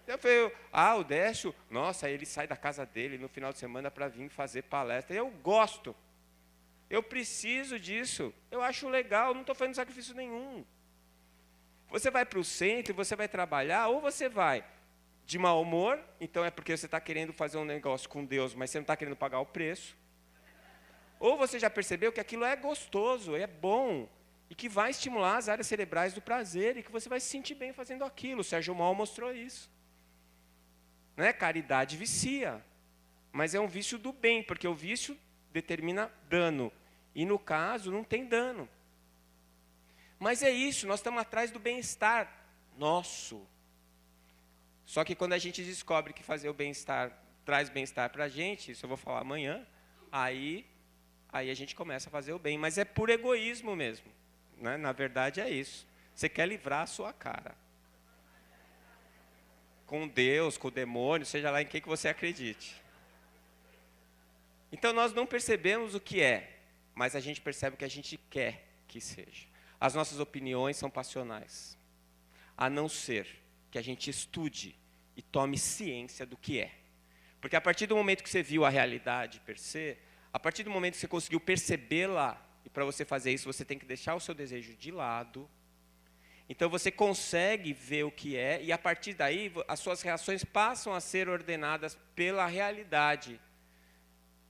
Eu falei, o Décio, nossa, ele sai da casa dele no final de semana para vir fazer palestra. Eu gosto. Eu preciso disso. Eu acho legal, não estou fazendo sacrifício nenhum. Você vai para o centro, você vai trabalhar, ou você vai de mau humor, então é porque você está querendo fazer um negócio com Deus, mas você não está querendo pagar o preço. Ou você já percebeu que aquilo é gostoso, é bom, e que vai estimular as áreas cerebrais do prazer, e que você vai se sentir bem fazendo aquilo. O Sérgio Mal mostrou isso. Né? Caridade vicia, mas é um vício do bem, porque o vício determina dano. E no caso, não tem dano. Mas é isso, nós estamos atrás do bem-estar nosso. Só que quando a gente descobre que fazer o bem-estar traz bem-estar para a gente, isso eu vou falar amanhã, aí a gente começa a fazer o bem. Mas é por egoísmo mesmo. Né? Na verdade é isso. Você quer livrar a sua cara. Com Deus, com o demônio, seja lá em que você acredite. Então nós não percebemos o que é, mas a gente percebe o que a gente quer que seja. As nossas opiniões são passionais. A não ser que a gente estude e tome ciência do que é. Porque a partir do momento que você viu a realidade per se, a partir do momento que você conseguiu percebê-la, e para você fazer isso você tem que deixar o seu desejo de lado, então você consegue ver o que é, e a partir daí as suas reações passam a ser ordenadas pela realidade.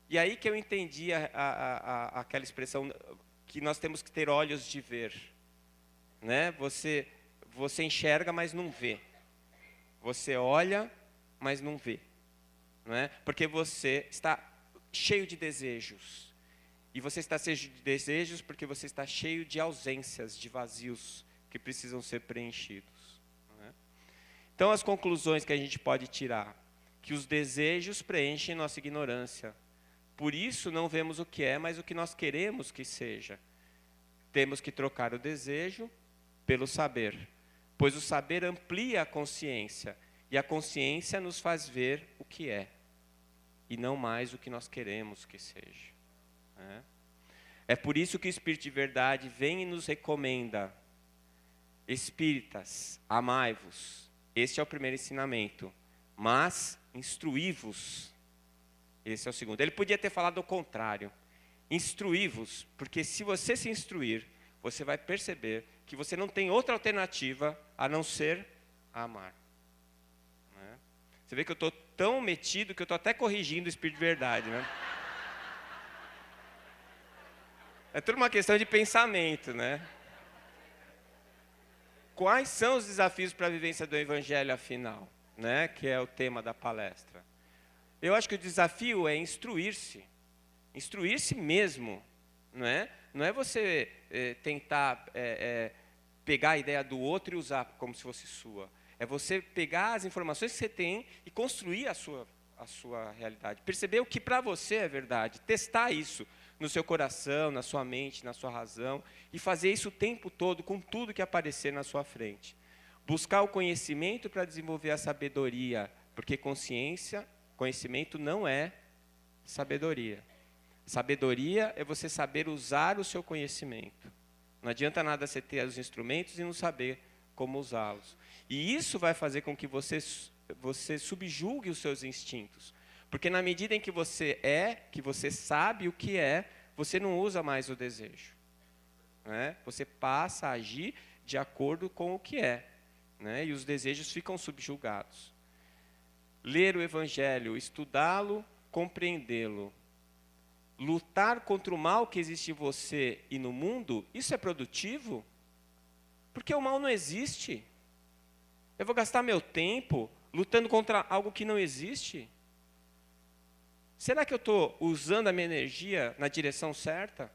E aí que eu entendi aquela expressão que nós temos que ter olhos de ver. Né? Você enxerga, mas não vê. Você olha, mas não vê. Não é? Porque você está cheio de desejos. E você está cheio de desejos porque você está cheio de ausências, de vazios que precisam ser preenchidos. Não é? Então, as conclusões que a gente pode tirar, que os desejos preenchem nossa ignorância. Por isso, não vemos o que é, mas o que nós queremos que seja. Temos que trocar o desejo pelo saber, pois o saber amplia a consciência, e a consciência nos faz ver o que é, e não mais o que nós queremos que seja. É por isso que o Espírito de Verdade vem e nos recomenda: espíritas, amai-vos. Este é o primeiro ensinamento. Mas instruí-vos. Esse é o segundo. Ele podia ter falado o contrário. Instruí-vos, porque se você se instruir, você vai perceber que você não tem outra alternativa a não ser amar. Né? Você vê que eu estou tão metido que eu estou até corrigindo o Espírito de Verdade. Né? É tudo uma questão de pensamento, né? Quais são os desafios para a vivência do Evangelho, afinal? Né? Que é o tema da palestra. Eu acho que o desafio é instruir-se. Instruir-se mesmo. Não é você tentar pegar a ideia do outro e usar como se fosse sua. É você pegar as informações que você tem e construir a sua realidade. Perceber o que para você é verdade. Testar isso no seu coração, na sua mente, na sua razão, e fazer isso o tempo todo com tudo que aparecer na sua frente. Buscar o conhecimento para desenvolver a sabedoria, porque conhecimento não é sabedoria. Sabedoria é você saber usar o seu conhecimento. Não adianta nada você ter os instrumentos e não saber como usá-los. E isso vai fazer com que você subjugue os seus instintos. Porque na medida em que você sabe o que é, você não usa mais o desejo. Né? Você passa a agir de acordo com o que é. Né? E os desejos ficam subjugados. Ler o Evangelho, estudá-lo, compreendê-lo. Lutar contra o mal que existe em você e no mundo, isso é produtivo? Porque o mal não existe. Eu vou gastar meu tempo lutando contra algo que não existe? Será que eu estou usando a minha energia na direção certa?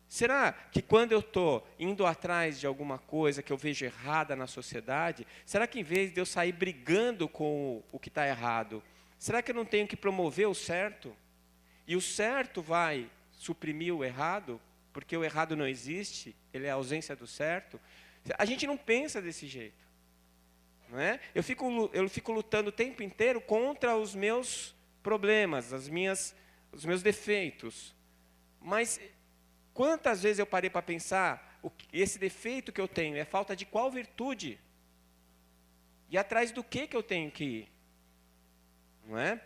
Será que quando eu estou indo atrás de alguma coisa que eu vejo errada na sociedade, será que em vez de eu sair brigando com o que está errado, será que eu não tenho que promover o certo? E o certo vai suprimir o errado, porque o errado não existe, ele é a ausência do certo? A gente não pensa desse jeito. Não é? Eu fico lutando o tempo inteiro contra os meus problemas, as minhas os meus defeitos. Mas quantas vezes eu parei para pensar, esse defeito que eu tenho é falta de qual virtude? E atrás do que eu tenho que ir? Não é?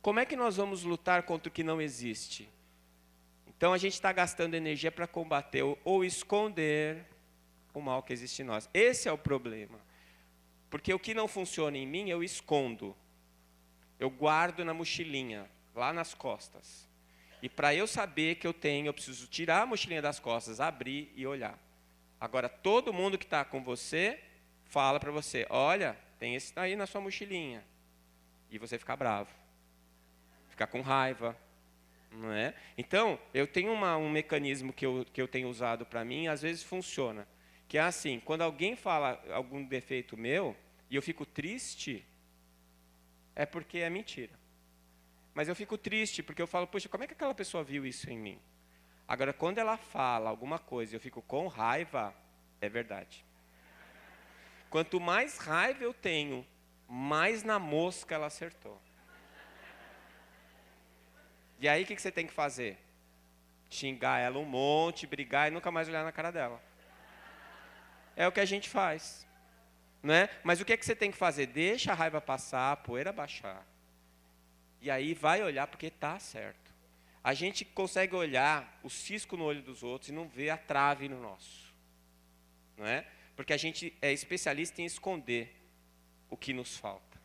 Como é que nós vamos lutar contra o que não existe? Então a gente está gastando energia para combater ou esconder o mal que existe em nós. Esse é o problema. Porque o que não funciona em mim, eu escondo. Eu guardo na mochilinha, lá nas costas. E para eu saber que eu tenho, eu preciso tirar a mochilinha das costas, abrir e olhar. Agora, todo mundo que está com você, fala para você, olha, tem esse aí na sua mochilinha. E você fica bravo. Fica com raiva. Não é? Então, eu tenho um mecanismo que eu tenho usado para mim, às vezes funciona. Que é assim, quando alguém fala algum defeito meu, e eu fico triste, é porque é mentira. Mas eu fico triste, porque eu falo, poxa, como é que aquela pessoa viu isso em mim? Agora, quando ela fala alguma coisa e eu fico com raiva, é verdade. Quanto mais raiva eu tenho, mais na mosca ela acertou. E aí, o que você tem que fazer? Xingar ela um monte, brigar e nunca mais olhar na cara dela. É o que a gente faz. Né? Mas o que você tem que fazer? Deixa a raiva passar, a poeira baixar. E aí vai olhar porque está certo. A gente consegue olhar o cisco no olho dos outros e não vê a trave no nosso. Não é? Porque a gente é especialista em esconder o que nos falta.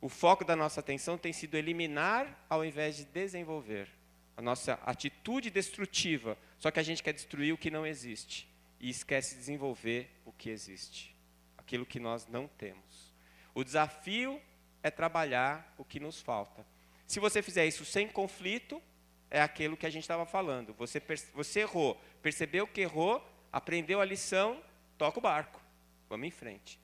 O foco da nossa atenção tem sido eliminar ao invés de desenvolver. A nossa atitude destrutiva. Só que a gente quer destruir o que não existe. E esquece de desenvolver o que existe. Aquilo que nós não temos. O desafio é trabalhar o que nos falta. Se você fizer isso sem conflito, é aquilo que a gente estava falando. Você errou, percebeu que errou, aprendeu a lição, toca o barco. Vamos em frente.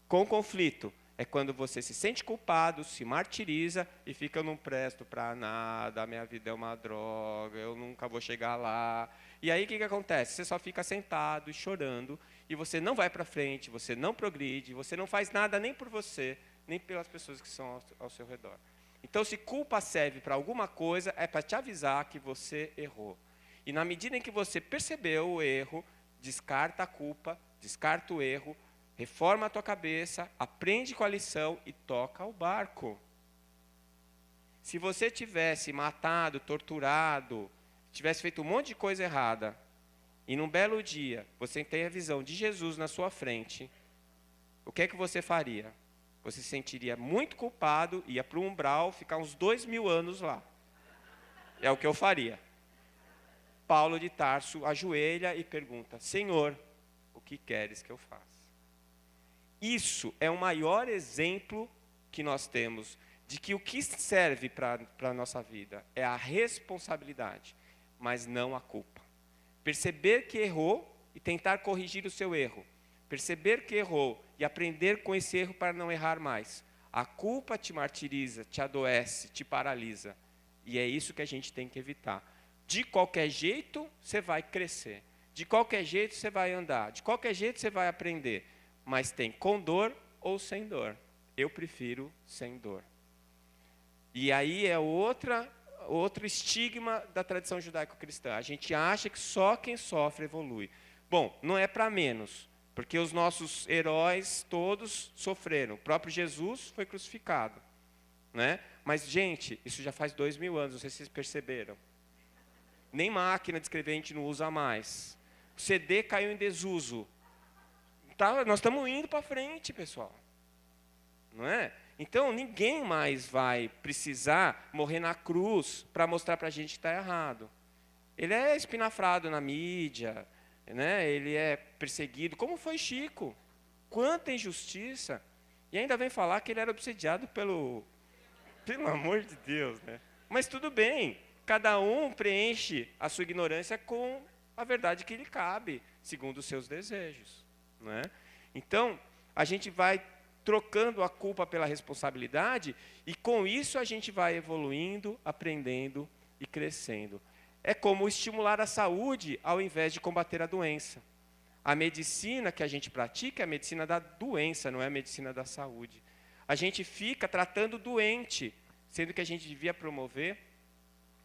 Com conflito, é quando você se sente culpado, se martiriza e fica, eu não presto para nada, a minha vida é uma droga, eu nunca vou chegar lá. E aí o que acontece? Você só fica sentado e chorando, e você não vai para frente, você não progride, você não faz nada nem por você, nem pelas pessoas que estão ao seu redor. Então, se culpa serve para alguma coisa, é para te avisar que você errou. E na medida em que você percebeu o erro, descarta a culpa, descarta o erro, reforma a tua cabeça, aprende com a lição e toca o barco. Se você tivesse matado, torturado, tivesse feito um monte de coisa errada, e num belo dia você tem a visão de Jesus na sua frente, o que é que você faria? Você se sentiria muito culpado, ia para o umbral, ficar uns 2000 anos lá. É o que eu faria. Paulo de Tarso ajoelha e pergunta, Senhor, o que queres que eu faça? Isso é o maior exemplo que nós temos de que o que serve para a nossa vida é a responsabilidade, mas não a culpa. Perceber que errou e tentar corrigir o seu erro. Perceber que errou e aprender com esse erro para não errar mais. A culpa te martiriza, te adoece, te paralisa. E é isso que a gente tem que evitar. De qualquer jeito, você vai crescer. De qualquer jeito, você vai andar. De qualquer jeito, você vai aprender. Mas tem com dor ou sem dor. Eu prefiro sem dor. E aí é outro estigma da tradição judaico-cristã. A gente acha que só quem sofre evolui. Bom, não é para menos. Porque os nossos heróis todos sofreram. O próprio Jesus foi crucificado. Né? Mas, gente, isso já faz 2000 anos, não sei se vocês perceberam. Nem máquina de escrever a gente não usa mais. O CD caiu em desuso. Tá, nós estamos indo para frente, pessoal. Não é? Então, ninguém mais vai precisar morrer na cruz para mostrar para a gente que está errado. Ele é espinafrado na mídia, né? Ele é perseguido, como foi Chico. Quanta injustiça. E ainda vem falar que ele era obsediado pelo amor de Deus, né? Mas tudo bem, cada um preenche a sua ignorância com a verdade que lhe cabe, segundo os seus desejos. Né? Então, a gente vai trocando a culpa pela responsabilidade e com isso a gente vai evoluindo, aprendendo e crescendo. É como estimular a saúde ao invés de combater a doença. A medicina que a gente pratica é a medicina da doença, não é a medicina da saúde. A gente fica tratando o doente, sendo que a gente devia promover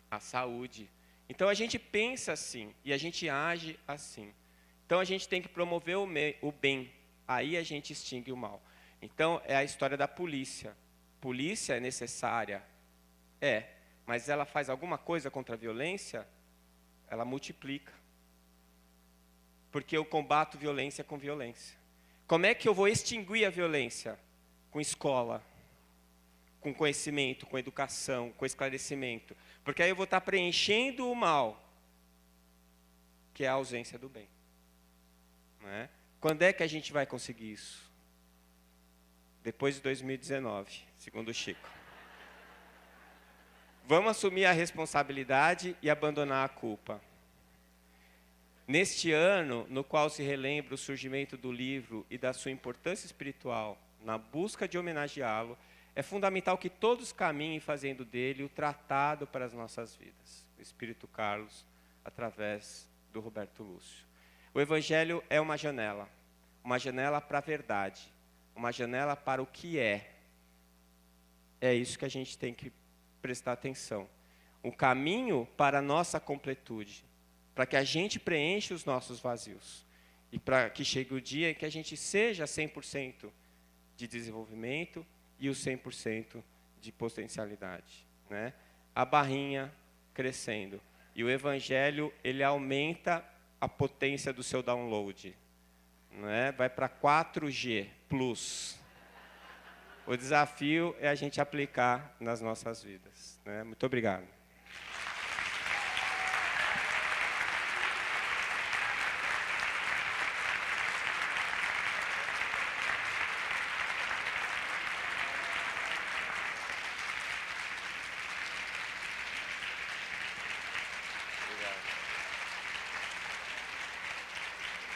a saúde. Então, a gente pensa assim e a gente age assim. Então, a gente tem que promover o bem. Aí a gente extingue o mal. Então, é a história da polícia. Polícia é necessária? É. Mas ela faz alguma coisa contra a violência? Ela multiplica. Porque eu combato violência com violência. Como é que eu vou extinguir a violência? Com escola, com conhecimento, com educação, com esclarecimento. Porque aí eu vou estar preenchendo o mal, que é a ausência do bem. Não é? Quando é que a gente vai conseguir isso? Depois de 2019, segundo o Chico. Vamos assumir a responsabilidade e abandonar a culpa. Neste ano, no qual se relembra o surgimento do livro e da sua importância espiritual, na busca de homenageá-lo, é fundamental que todos caminhem fazendo dele o tratado para as nossas vidas. O Espírito Carlos, através do Roberto Lúcio. O Evangelho é uma janela para a verdade, uma janela para o que é. É isso que a gente tem que prestar atenção. Um caminho para a nossa completude, para que a gente preencha os nossos vazios. E para que chegue o dia em que a gente seja 100% de desenvolvimento e o 100% de potencialidade. Né? A barrinha crescendo. E o Evangelho, ele aumenta a potência do seu download. Né? Vai para 4G+. O desafio é a gente aplicar nas nossas vidas. Né? Muito obrigado.